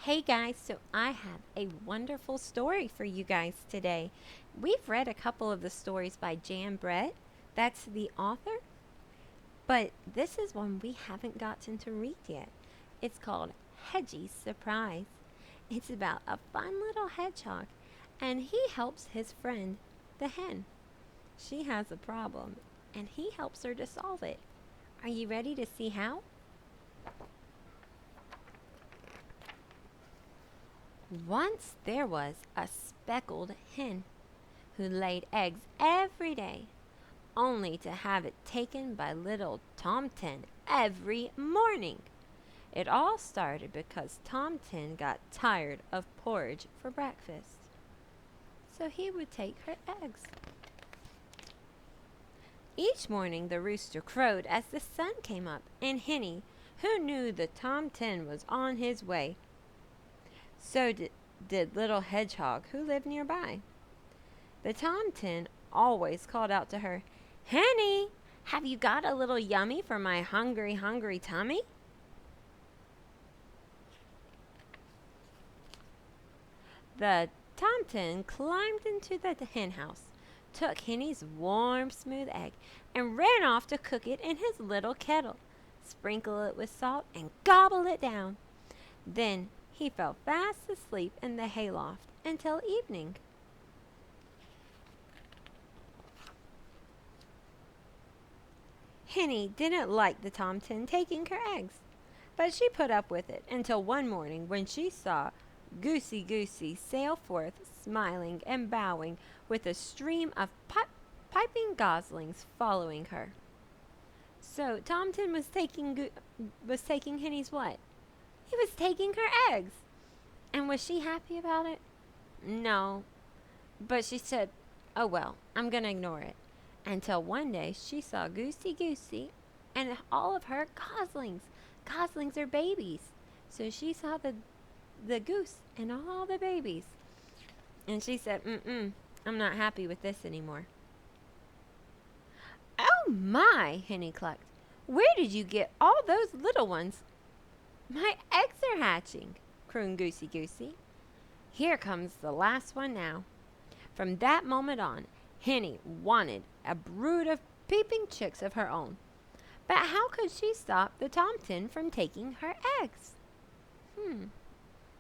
Hey guys, so I have a wonderful story for you guys today. We've read a couple of the stories by Jan Brett, that's the author, but this is one we haven't gotten to read yet. It's called Hedgie's Surprise. It's about a fun little hedgehog, and he helps his friend, the hen. She has a problem, and he helps her to solve it. Are you ready to see how? Once there was a speckled hen who laid eggs every day, only to have it taken by little Tomten every morning. It all started because Tomten got tired of porridge for breakfast, so he would take her eggs. Each morning the rooster crowed as the sun came up, and Henny, who knew that Tomten was on his way, so did little Hedgehog, who lived nearby. The Tomten always called out to her, "Henny, have you got a little yummy for my hungry, hungry tummy?" The Tomten climbed into the hen house, took Henny's warm, smooth egg, and ran off to cook it in his little kettle, sprinkle it with salt, and gobble it down. Then he fell fast asleep in the hayloft until evening. Henny didn't like the Tomten taking her eggs, but she put up with it until one morning when she saw Goosey sail forth, smiling and bowing, with a stream of piping goslings following her. So Tomten was taking Henny's what? He was taking her eggs. And was she happy about it? No. But she said, "Oh well, I'm going to ignore it." Until one day she saw Goosey and all of her goslings. Goslings are babies. So she saw the goose and all the babies. And she said, I'm not happy with this anymore." "Oh my," Henny clucked. "Where did you get all those little ones?" "My eggs are hatching," crooned Goosey. "Here comes the last one now." From that moment on, Henny wanted a brood of peeping chicks of her own. But how could she stop the Tomten from taking her eggs?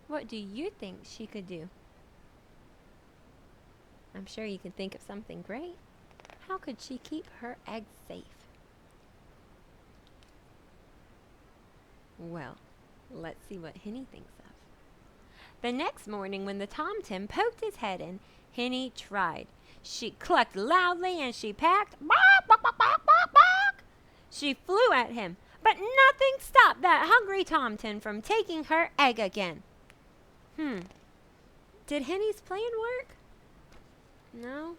What do you think she could do? I'm sure you can think of something great. How could she keep her eggs safe? Well, let's see what Henny thinks of. The next morning when the Tomten poked his head in, Henny tried. She clucked loudly and she packed. Bark, bark, bark, bark, bark, bark. She flew at him, but nothing stopped that hungry Tomten from taking her egg again. Did Henny's plan work? No.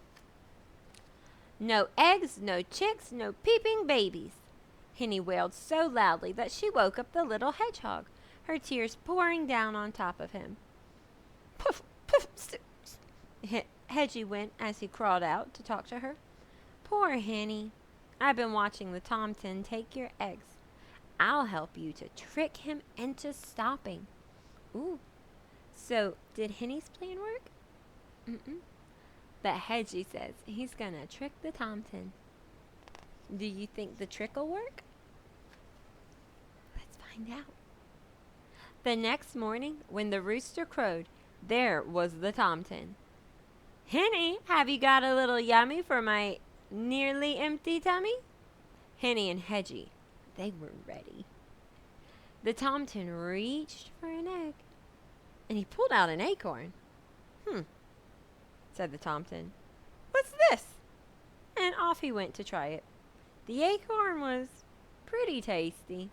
No eggs, no chicks, no peeping babies. Henny wailed so loudly that she woke up the little hedgehog, her tears pouring down on top of him. "Poof, poof," Hedgie went as he crawled out to talk to her. "Poor Henny. I've been watching the Tomten take your eggs. I'll help you to trick him into stopping." Ooh. So, did Henny's plan work? But Hedgie says he's gonna trick the Tomten. Do you think the trick'll work? Let's find out. The next morning, when the rooster crowed, there was the Tomten. "Henny, have you got a little yummy for my nearly empty tummy?" Henny and Hedgie, they were ready. The Tomten reached for an egg, and he pulled out an acorn. Said the Tomten. "What's this?" And off he went to try it. The acorn was pretty tasty,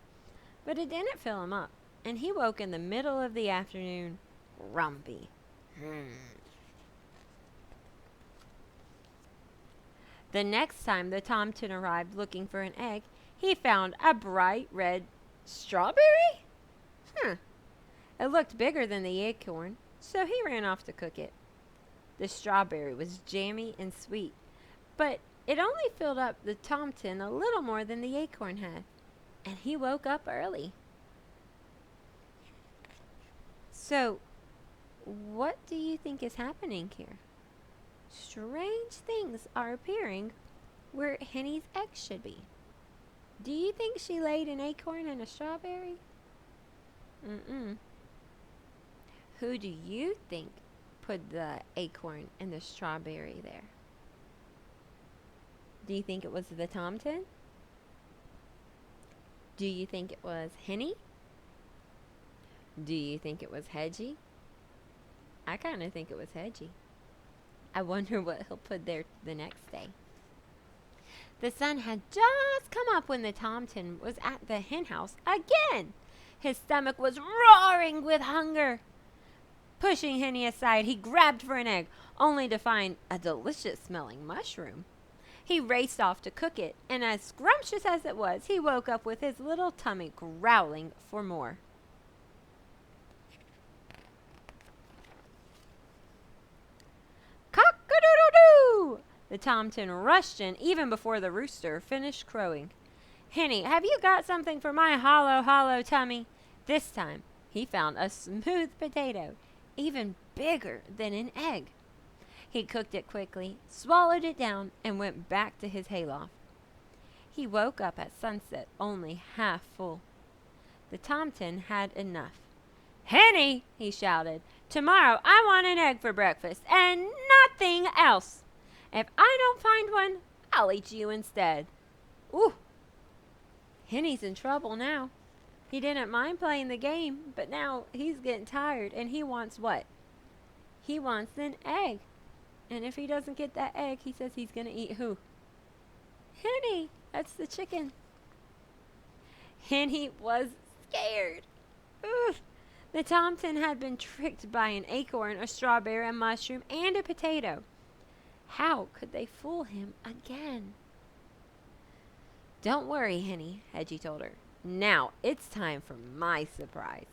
but it didn't fill him up, and he woke in the middle of the afternoon grumpy. The next time the Tomten arrived looking for an egg, he found a bright red strawberry. It looked bigger than the acorn, so he ran off to cook it. The strawberry was jammy and sweet, but it only filled up the Tomten a little more than the acorn had, and he woke up early. So, what do you think is happening here? Strange things are appearing where Henny's eggs should be. Do you think she laid an acorn and a strawberry? Mm-mm. Who do you think put the acorn and the strawberry there? Do you think it was the Tomten? Do you think it was Henny? Do you think it was Hedgie? I kind of think it was Hedgie. I wonder what he'll put there the next day. The sun had just come up when the Tomten was at the hen house again. His stomach was roaring with hunger. Pushing Henny aside, he grabbed for an egg, only to find a delicious-smelling mushroom. He raced off to cook it, and as scrumptious as it was, he woke up with his little tummy growling for more. Cock-a-doodle-doo! The Tomten rushed in even before the rooster finished crowing. Henny, have you got something for my hollow tummy? This time, he found a smooth potato, even bigger than an egg. He cooked it quickly, swallowed it down, and went back to his hayloft. He woke up at sunset only half full. The Tomten had enough. Henny, he shouted, tomorrow I want an egg for breakfast and nothing else. If I don't find one, I'll eat you instead. Ooh, Henny's in trouble now. He didn't mind playing the game, but now he's getting tired and he wants what? He wants an egg. And if he doesn't get that egg, he says he's going to eat who? Henny. That's the chicken. Henny was scared. Ugh. The Tomten had been tricked by an acorn, a strawberry, a mushroom, and a potato. How could they fool him again? Don't worry, Henny, Hedgie told her. Now it's time for my surprise.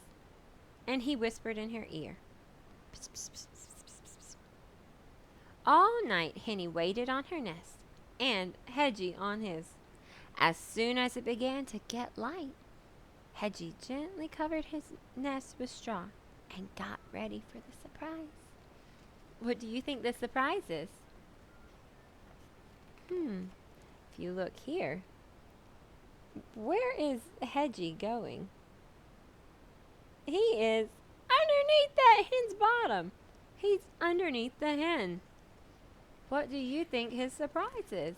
And he whispered in her ear. Psst, psst, psst, psst, psst, psst. All night Henny waited on her nest, and Hedgie on his. As soon as it began to get light, Hedgie gently covered his nest with straw and got ready for the surprise. What do you think the surprise is? If you look here, where is Hedgie going? He is underneath that hen's bottom. He's underneath the hen. What do you think his surprise is?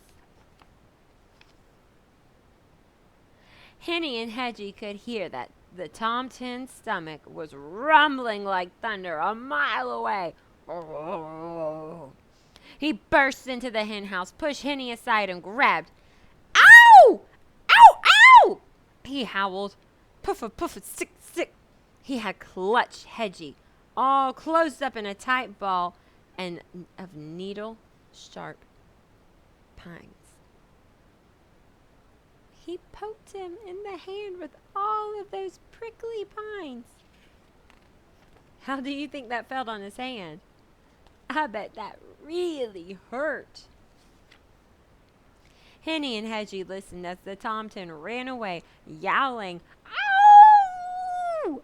Henny and Hedgie could hear that the Tomten's stomach was rumbling like thunder a mile away. He burst into the hen house, pushed Henny aside, and grabbed. Ow! Ow! Ow! He howled. Puffa, puffa, sick, sick. He had clutched Hedgie, all closed up in a tight ball and of needle-sharp pines. He poked him in the hand with all of those prickly pines. How do you think that felt on his hand? I bet that really hurt. Henny and Hedgie listened as the Tomten ran away, yowling, "Ow!"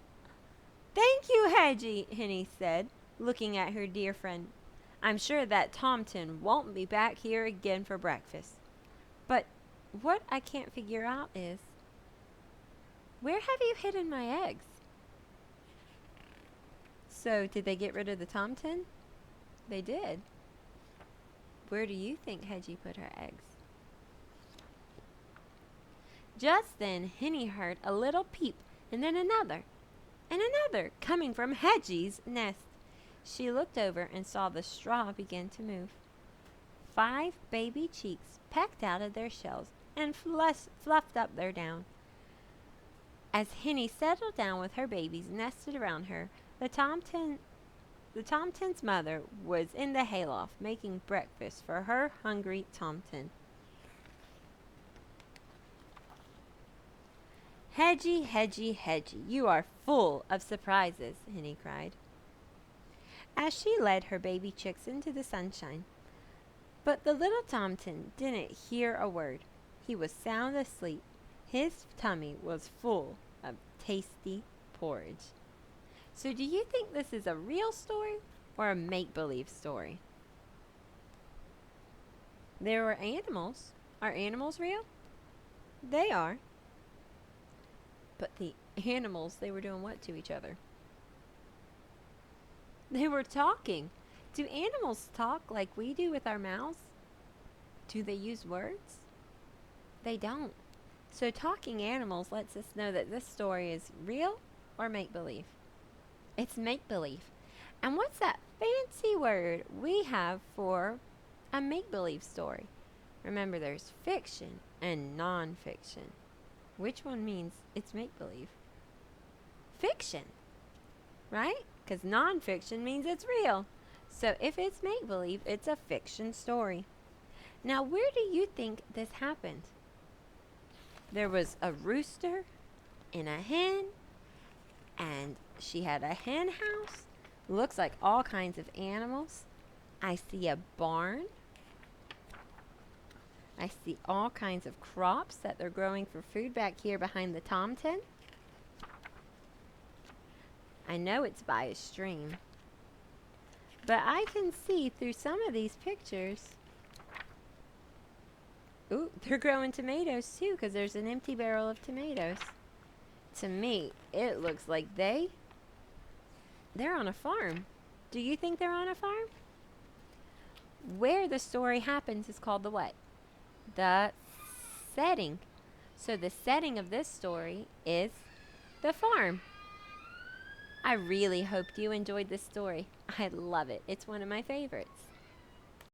Thank you, Hedgie, Henny said, looking at her dear friend. I'm sure that Tomten won't be back here again for breakfast. But what I can't figure out is, where have you hidden my eggs? So, did they get rid of the Tomten? They did. Where do you think Hedgie put her eggs? Just then, Henny heard a little peep, and then another, and another, coming from Hedgie's nest. She looked over and saw the straw begin to move. 5 baby cheeks pecked out of their shells and fluffed up their down. As Henny settled down with her babies nested around her, the Tomten's mother was in the hayloft making breakfast for her hungry Tomten. Hedgie, Hedgie, Hedgie, you are full of surprises, Henny cried, as she led her baby chicks into the sunshine. But the little Tomten didn't hear a word. He was sound asleep. His tummy was full of tasty porridge. So do you think this is a real story or a make-believe story? There were animals. Are animals real? They are. But the animals, they were doing what to each other? They were talking. Do animals talk like we do with our mouths? Do they use words? They don't. So talking animals lets us know that this story is real or make-believe. It's make-believe. And what's that fancy word we have for a make-believe story? Remember, there's fiction and non-fiction. Which one means it's make-believe? Fiction, right? Because non-fiction means it's real. So if it's make-believe, it's a fiction story. Now, where do you think this happened? There was a rooster and a hen, and she had a hen house. Looks like all kinds of animals. I see a barn. I see all kinds of crops that they're growing for food back here behind the tom tin. I know it's by a stream. But I can see through some of these pictures. Ooh, they're growing tomatoes too, because there's an empty barrel of tomatoes. To me, it looks like they're on a farm. Do you think they're on a farm? Where the story happens is called the what? The setting. So the setting of this story is the farm. I really hoped you enjoyed this story. I love it. It's one of my favorites.